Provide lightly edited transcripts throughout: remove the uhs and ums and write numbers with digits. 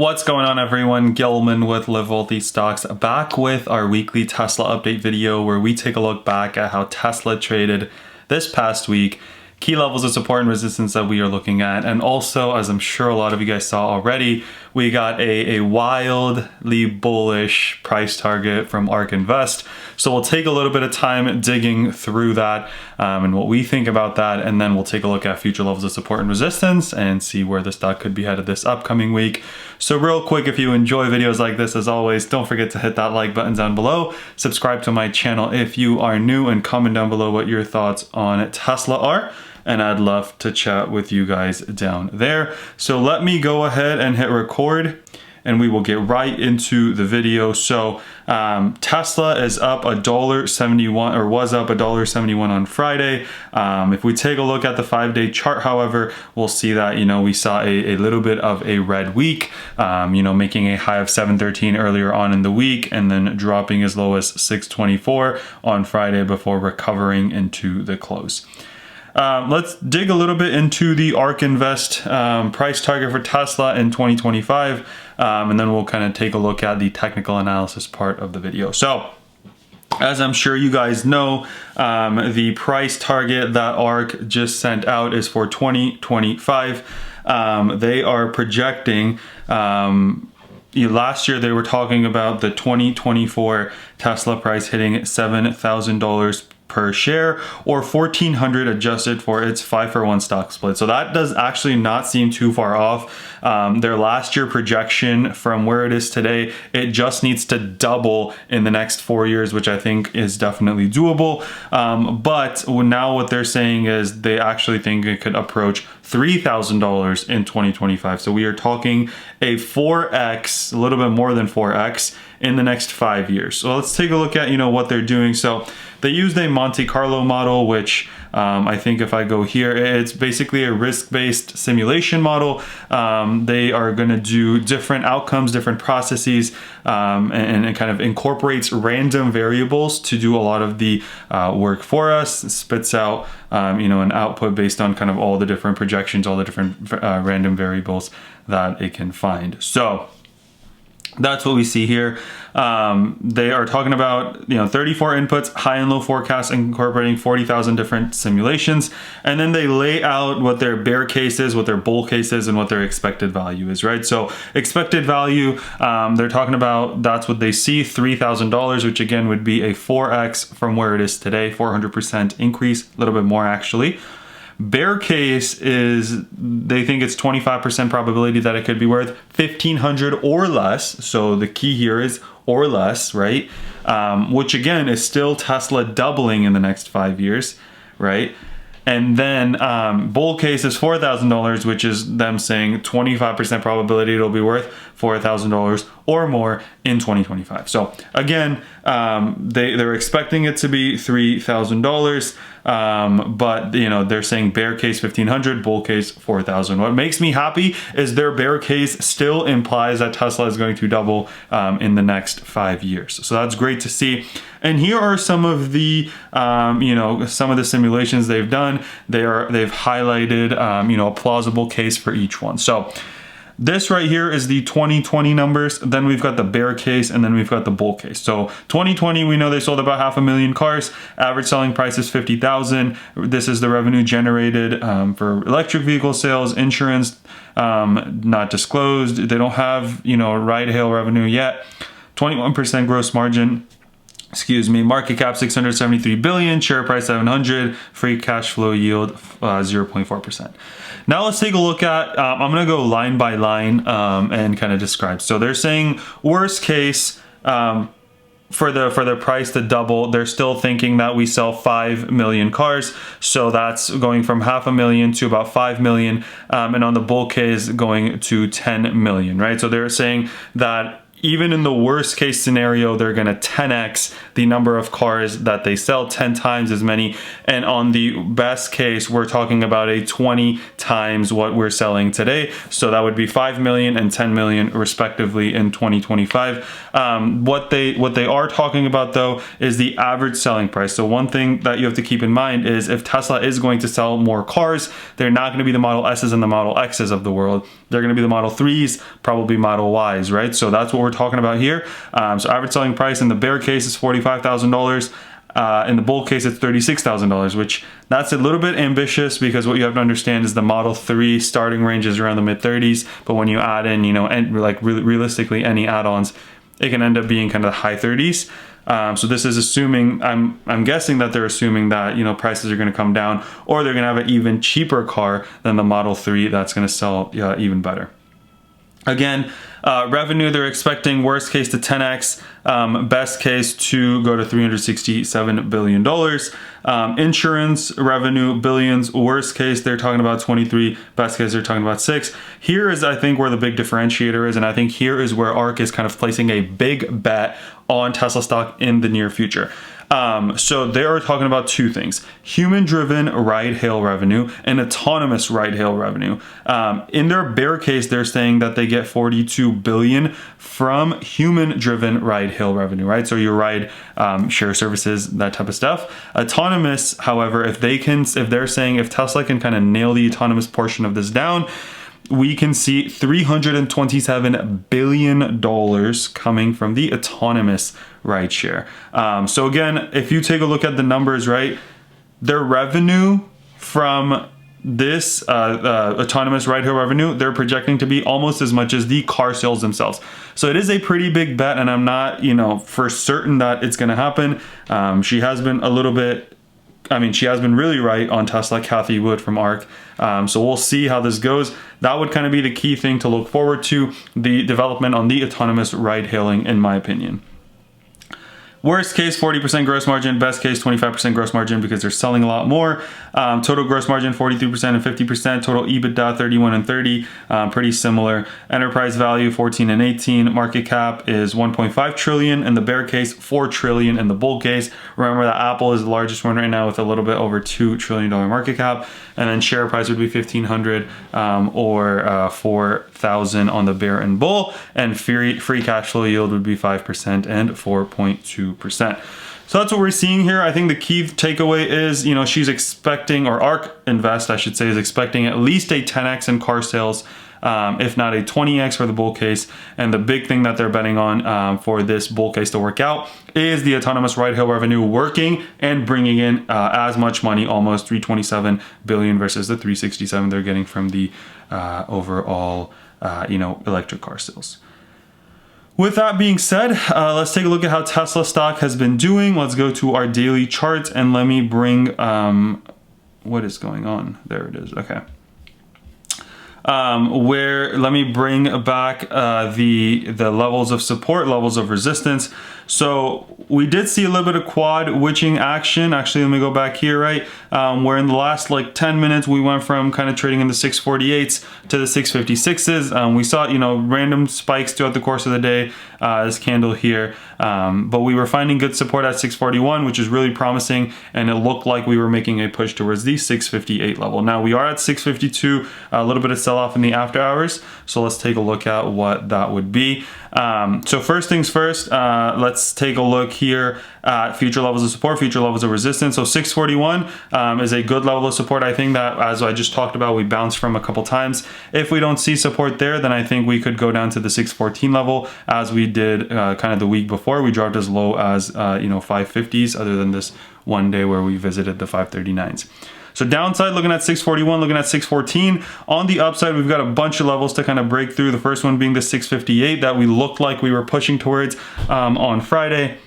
What's going on, everyone? Gilman with Wellthy Stocks, back with our weekly Tesla update video where we take a look back at how Tesla traded this past week, key levels of support and resistance that we are looking at, and also, as I'm sure a lot of you guys saw already, we got a wildly bullish price target from ARK Invest. So we'll take a little bit of time digging through that and what we think about that, and then we'll take a look at future levels of support and resistance and see where the stock could be headed this upcoming week. So real quick, if you enjoy videos like this, as always, don't forget to hit that like button down below, subscribe to my channel if you are new, and comment down below what your thoughts on Tesla are. And I'd love to chat with you guys down there. So let me go ahead and hit record and we will get right into the video. So Tesla is up $1.71, or was up $1.71 on Friday. If we take a look at the 5-day chart, however, we'll see that, we saw a little bit of a red week, making a high of 713 earlier on in the week and then dropping as low as 624 on Friday before recovering into the close. Let's dig a little bit into the ARK Invest price target for Tesla in 2025, and then we'll kind of take a look at the technical analysis part of the video. So, as I'm sure you guys know, the price target that ARK just sent out is for 2025. They are projecting, last year they were talking about the 2024 Tesla price hitting $7,000 per share, or $1,400 adjusted for its 5-for-1 stock split. So that does actually not seem too far off. Their last year projection from where it is today, it just needs to double in the next 4 years, which I think is definitely doable. But now what they're saying is they actually think it could approach $3,000 in 2025. So we are talking a 4x, a little bit more than 4x in the next 5 years. So let's take a look at, what they're doing. So they used a Monte Carlo model, which I think if I go here, it's basically a risk-based simulation model. They are going to do different outcomes, different processes, and it kind of incorporates random variables to do a lot of the work for us. It spits out, an output based on kind of all the different projections, all the different random variables that it can find. So that's what we see here. They are talking about 34 inputs, high and low forecasts, incorporating 40,000 different simulations, and then they lay out what their bear case is, what their bull case is, and what their expected value is, right? So expected value, they're talking about, that's what they see, $3,000, which again would be a 4x from where it is today, 400% increase, a little bit more actually. Bear case is they think it's 25% probability that it could be worth 1,500 or less. So the key here is or less, right? Which again is still Tesla doubling in the next 5 years, right? And then bull case is $4,000, which is them saying 25% probability it'll be worth $4,000 or more in 2025. So again, they're expecting it to be $3,000, but they're saying bear case 1,500, bull case 4,000. What makes me happy is their bear case still implies that Tesla is going to double in the next 5 years. So that's great to see. And here are some of the some of the simulations they've done. They've highlighted a plausible case for each one. So this right here is the 2020 numbers. Then we've got the bear case, and then we've got the bull case. So 2020, we know they sold about 500,000 cars. Average selling price is 50,000. This is the revenue generated for electric vehicle sales, insurance, not disclosed. They don't have ride hail revenue yet. 21% gross margin. Market cap 673 billion, share price 700, free cash flow yield 0.4%. Now let's take a look at, I'm going to go line by line and kind of describe. So they're saying worst case for the price to double, they're still thinking that we sell 5 million cars. So that's going from 500,000 to about 5 million. And on the bull case going to 10 million, right? So they're saying that even in the worst case scenario, they're going to 10x the number of cars that they sell, 10 times as many. And on the best case, we're talking about a 20 times what we're selling today. So that would be 5 million and 10 million respectively in 2025. What they are talking about though is the average selling price. So one thing that you have to keep in mind is if Tesla is going to sell more cars, they're not going to be the Model S's and the Model X's of the world. They're going to be the Model 3s, probably Model Ys, right? So that's what we're talking about here. So average selling price in the bear case is $45,000. In the bull case, it's $36,000, which that's a little bit ambitious because what you have to understand is the Model 3 starting range is around the mid-30s, but when you add in, and like realistically any add-ons, it can end up being kind of the high 30s. So this is assuming, I'm guessing that they're assuming that, prices are going to come down, or they're going to have an even cheaper car than the Model 3 that's going to sell even better. Again, revenue, they're expecting worst case to 10x, best case to go to $367 billion. Insurance revenue, billions, worst case, they're talking about 23, best case, they're talking about 6. Here is, I think, where the big differentiator is, and I think here is where ARK is kind of placing a big bet on Tesla stock in the near future. So they are talking about two things: human-driven ride-hail revenue and autonomous ride-hail revenue. In their bear case, they're saying that they get 42 billion from human-driven ride-hail revenue, right? So your ride share services, that type of stuff. Autonomous, however, if they're saying if Tesla can kind of nail the autonomous portion of this down, we can see $327 billion coming from the autonomous rideshare. So again, if you take a look at the numbers, right, their revenue from this autonomous ride-hail revenue, they're projecting to be almost as much as the car sales themselves. So it is a pretty big bet, and I'm not, for certain that it's going to happen. She has been she has been really right on Tesla, Kathy Wood from ARK. So we'll see how this goes. That would kind of be the key thing to look forward to, the development on the autonomous ride hailing, in my opinion. Worst case, 40% gross margin. Best case, 25% gross margin because they're selling a lot more. Total gross margin, 43% and 50%. Total EBITDA, 31 and 30. Pretty similar. Enterprise value, 14 and 18. Market cap is 1.5 trillion in the bear case, 4 trillion in the bull case. Remember that Apple is the largest one right now with a little bit over $2 trillion market cap. And then share price would be 1,500 or 4,000 on the bear and bull. And free cash flow yield would be 5% and 4.2%. So that's what we're seeing here. I think the key takeaway is, she's expecting, or ARK Invest, I should say, is expecting at least a 10x in car sales, if not a 20x for the bull case. And the big thing that they're betting on for this bull case to work out is the autonomous ride-hail revenue working and bringing in as much money, almost 327 billion versus the 367 they're getting from the overall, electric car sales. With that being said, let's take a look at how Tesla stock has been doing. Let's go to our daily chart and let me bring, what is going on? There it is, okay. Let me bring back the levels of support, levels of resistance. So we did see a little bit of quad witching action. Actually, let me go back here, right? Where in the last 10 minutes, we went from kind of trading in the 648s to the 656s. We saw, random spikes throughout the course of the day, this candle here. But we were finding good support at 641, which is really promising. And it looked like we were making a push towards the 658 level. Now we are at 652, a little bit of sell-off in the after hours. So let's take a look at what that would be. So first things first, let's take a look here at future levels of support, future levels of resistance. So 641 is a good level of support. I think that, as I just talked about, we bounced from a couple times. If we don't see support there, then I think we could go down to the 614 level, as we did kind of the week before. We dropped as low as 550s, other than this one day where we visited the 539s. So downside, looking at 641, looking at 614. On the upside, we've got a bunch of levels to kind of break through. The first one being the 658 that we looked like we were pushing towards on Friday.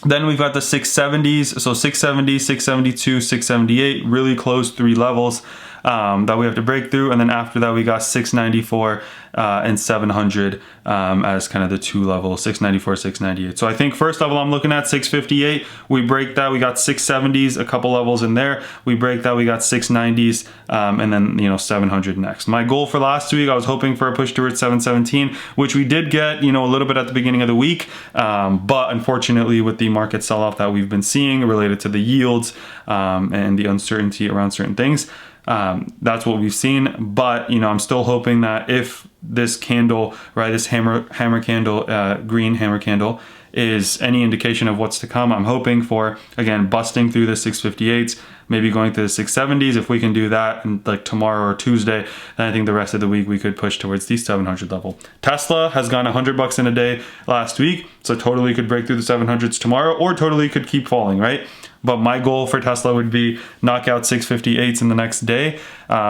Then we've got the 670s, so 670, 672, 678, really close, 3 levels. that we have to break through. And then after that, we got 694 and 700 as kind of the two levels, 694, 698. So I think first level I'm looking at 658. We break that, we got 670s, a couple levels in there. We break that, we got 690s, and then 700 next. My goal for last week, I was hoping for a push towards 717, which we did get a little bit at the beginning of the week, but unfortunately with the market sell-off that we've been seeing related to the yields and the uncertainty around certain things, that's what we've seen. But I'm still hoping that if this candle, right, this hammer candle, green hammer candle, is any indication of what's to come, I'm hoping for, again, busting through the 658s, maybe going to the 670s. If we can do that, and like tomorrow or Tuesday, then I think the rest of the week we could push towards the 700 level. Tesla has gone $100 in a day last week, so totally could break through the 700s tomorrow, or totally could keep falling, right? But my goal for Tesla would be knock out 658s in the next day,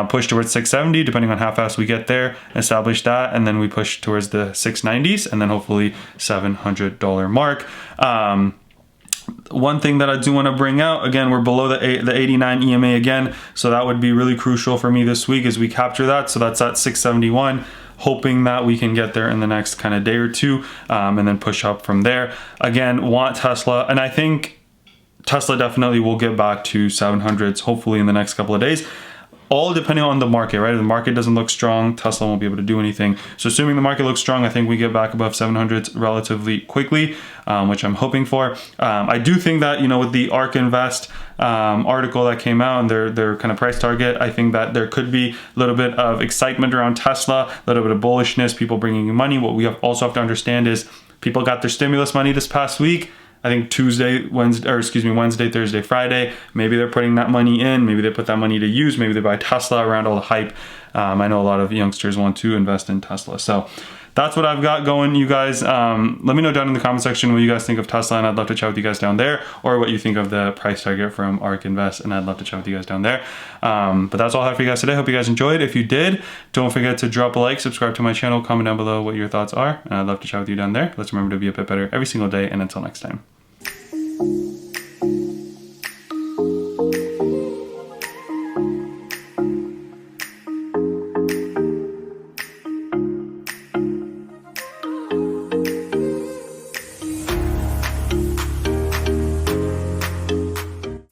push towards 670, depending on how fast we get there, establish that, and then we push towards the 690s, and then hopefully $700 mark. One thing that I do want to bring out, again, we're below the 89 EMA again, so that would be really crucial for me this week as we capture that. So that's at 671. Hoping that we can get there in the next kind of day or two, and then push up from there. Again, want Tesla, and I think Tesla definitely will get back to 700s hopefully in the next couple of days, all depending on the market, right? If the market doesn't look strong, Tesla won't be able to do anything. So assuming the market looks strong, I think we get back above 700s relatively quickly, which I'm hoping for. I do think that, with the ARK Invest article that came out and their kind of price target, I think that there could be a little bit of excitement around Tesla, a little bit of bullishness, people bringing in money. What we also have to understand is people got their stimulus money this past week. I think Wednesday, Thursday, Friday, maybe they're putting that money in, maybe they put that money to use, maybe they buy Tesla around all the hype. I know a lot of youngsters want to invest in Tesla. So that's what I've got going, you guys. Let me know down in the comment section what you guys think of Tesla, and I'd love to chat with you guys down there, or what you think of the price target from ARK Invest, and I'd love to chat with you guys down there. But that's all I have for you guys today. Hope you guys enjoyed. If you did, don't forget to drop a like, subscribe to my channel, comment down below what your thoughts are, and I'd love to chat with you down there. Let's remember to be a bit better every single day, and until next time.